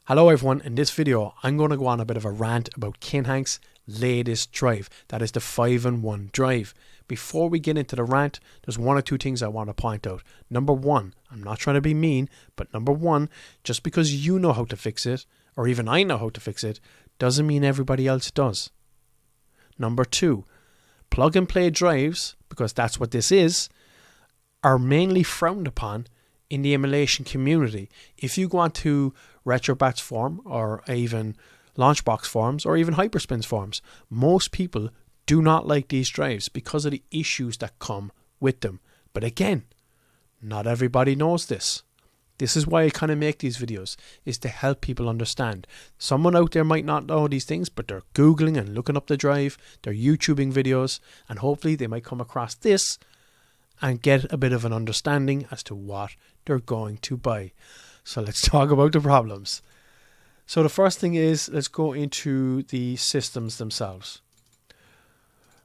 Hello everyone, in this video I'm going to go on a bit of a rant about Kinhank's latest drive, that is the 5-in-1 drive. Before we get into the rant, there's one or two things I want to point out. Number one, I'm not trying to be mean, but number one, just because you know how to fix it, or even I know how to fix it, doesn't mean everybody else does. Number two, plug and play drives, because that's what this is, are mainly frowned upon in the emulation community. If you go on to RetroBat's forum or even Launchbox forums or even Hyperspin's forums, most people do not like these drives because of the issues that come with them. But again, not everybody knows this. This is why I kind of make these videos, is to help people understand. Someone out there might not know these things, but they're Googling and looking up the drive, they're YouTubing videos, and hopefully they might come across this and get a bit of an understanding as to what they're going to buy. So let's talk about the problems. So the first thing is, let's go into the systems themselves.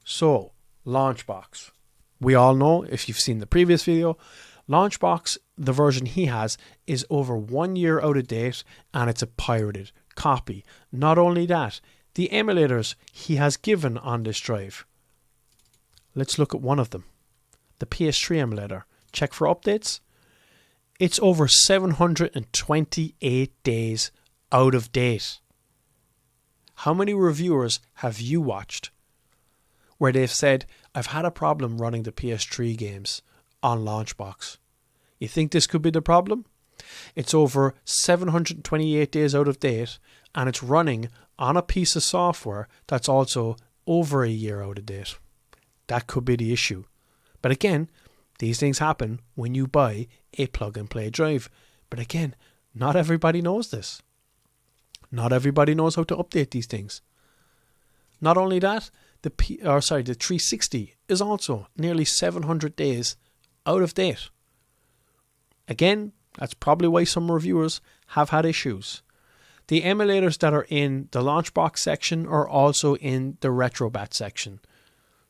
So, Launchbox. We all know, if you've seen the previous video, Launchbox, the version he has, is over 1 year out of date and it's a pirated copy. Not only that, the emulators he has given on this drive. Let's look at one of them. The PS3 emulator. Check for updates. It's over 728 days out of date. How many reviewers have you watched where they've said, I've had a problem running the PS3 games on Launchbox? You think this could be the problem? It's over 728 days out of date and it's running on a piece of software that's also over a year out of date. That could be the issue. But again, these things happen when you buy a plug-and-play drive. But again, not everybody knows this. Not everybody knows how to update these things. Not only that, the 360 is also nearly 700 days out of date. Again, that's probably why some reviewers have had issues. The emulators that are in the Launchbox section are also in the RetroBat section.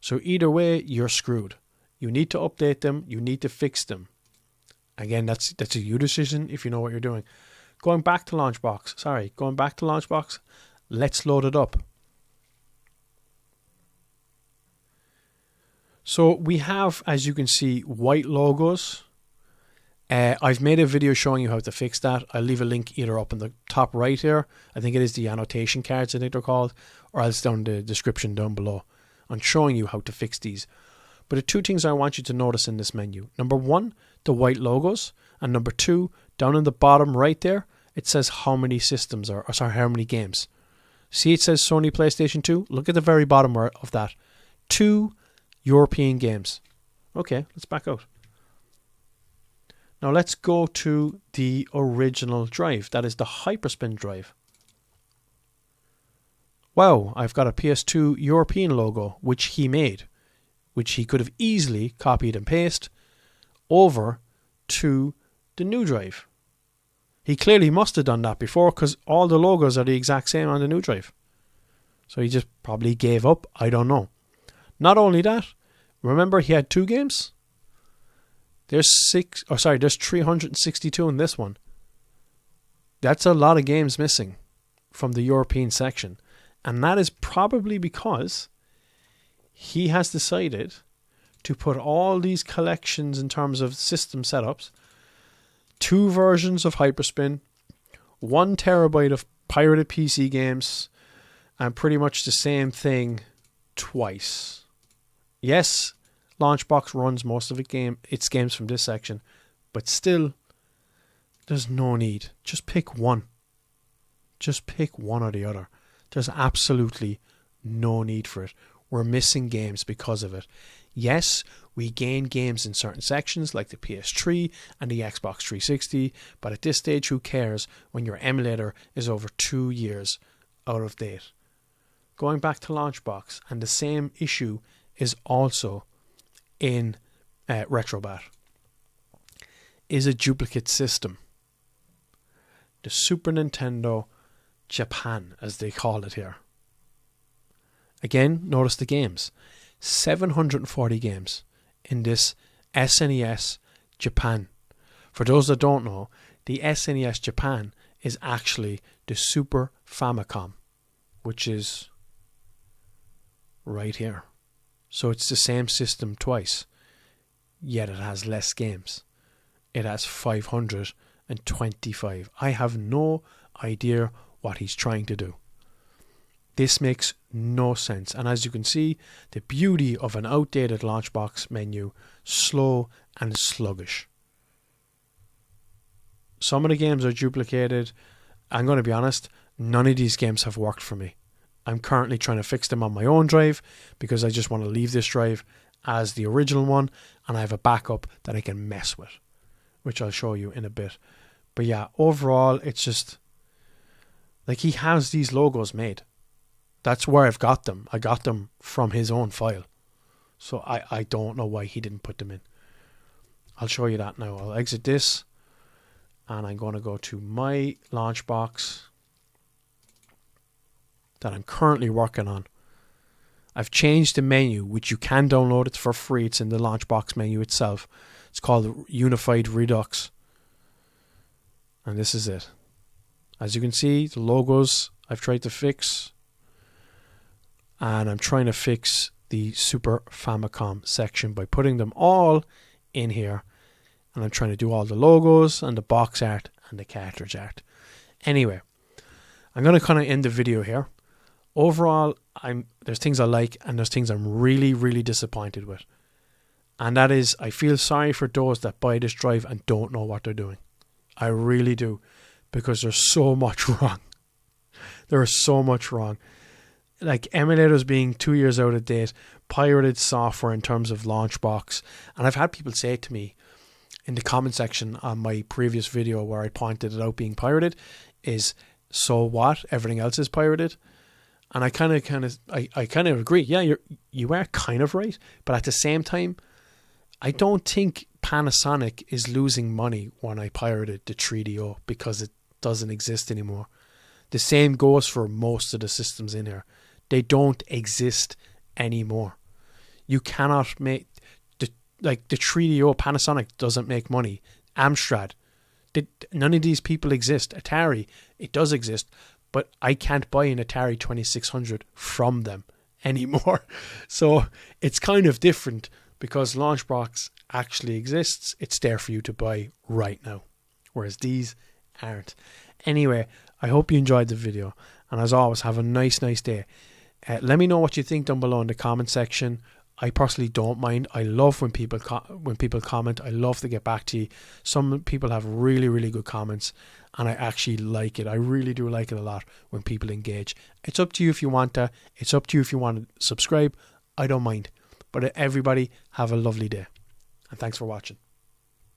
So either way, you're screwed. You need to update them. You need to fix them. Again, that's a you decision if you know what you're doing. Going back to Launchbox. Let's load it up. So we have, as you can see, white logos. I've made a video showing you how to fix that. I'll leave a link either up in the top right here. I think it is the annotation cards, I think they're called, or else down in the description down below. I'm showing you how to fix these. But the two things I want you to notice in this menu. Number one, the white logos. And number two, down in the bottom right there, it says how many systems are, how many games. See, it says Sony PlayStation 2. Look at the very bottom of that. 2 European games. Okay, let's back out. Now let's go to the original drive. That is the Hyperspin drive. Wow, I've got a PS2 European logo, which he made, which he could have easily copied and pasted over to the new drive. He clearly must have done that before because all the logos are the exact same on the new drive. So he just probably gave up. I don't know. Not only that, remember he had 2 games? There's 362 in this one. That's a lot of games missing from the European section. And that is probably because he has decided to put all these collections in terms of system setups, 2 versions of Hyperspin, 1 terabyte of pirated PC games, and pretty much the same thing twice. Yes, Launchbox runs most of its games from this section, but still, there's no need. Just pick one. Just pick one or the other. There's absolutely no need for it. We're missing games because of it. Yes, we gain games in certain sections like the PS3 and the Xbox 360, but at this stage, who cares when your emulator is over 2 years out of date? Going back to Launchbox, and the same issue is also in RetroBat, is a duplicate system. The Super Nintendo Japan, as they call it here. Again, notice the games. 740 games in this SNES Japan. For those that don't know, the SNES Japan is actually the Super Famicom, which is right here. So it's the same system twice, yet it has less games. It has 525. I have no idea what he's trying to do. This makes no sense. And as you can see, the beauty of an outdated Launchbox menu, slow and sluggish. Some of the games are duplicated. I'm going to be honest, none of these games have worked for me. I'm currently trying to fix them on my own drive because I just want to leave this drive as the original one, and I have a backup that I can mess with, which I'll show you in a bit. But yeah, overall, it's just like he has these logos made. That's where I've got them. I got them from his own file. So I don't know why he didn't put them in. I'll show you that now. I'll exit this, and I'm going to go to my Launchbox that I'm currently working on. I've changed the menu, which you can download. It's for free. It's in the Launchbox menu itself. It's called Unified Redux. And this is it. As you can see, the logos I've tried to fix. And I'm trying to fix the Super Famicom section by putting them all in here. And I'm trying to do all the logos and the box art and the cartridge art. Anyway, I'm going to kind of end the video here. Overall, there's things I like and there's things I'm really, really disappointed with. And that is, I feel sorry for those that buy this drive and don't know what they're doing. I really do. Because there's so much wrong. There is so much wrong. Like emulators being 2 years out of date, pirated software in terms of Launchbox. And I've had people say to me in the comment section on my previous video where I pointed it out being pirated is, so what? Everything else is pirated? And I kind of agree. Yeah, you are kind of right. But at the same time, I don't think Panasonic is losing money when I pirated the 3DO because it doesn't exist anymore. The same goes for most of the systems in here. They don't exist anymore. You cannot make the 3DO. Panasonic doesn't make money. Amstrad, none of these people exist. Atari, it does exist, but I can't buy an Atari 2600 from them anymore. So it's kind of different because Launchbox actually exists. It's there for you to buy right now, whereas these aren't. Anyway, I hope you enjoyed the video, and as always, have a nice day. Let me know what you think down below in the comment section. I personally don't mind. I love when people comment. I love to get back to you. Some people have really, really good comments, and I actually like it. I really do like it a lot when people engage. It's up to you if you want to. It's up to you if you want to subscribe. I don't mind. But everybody have a lovely day, and thanks for watching.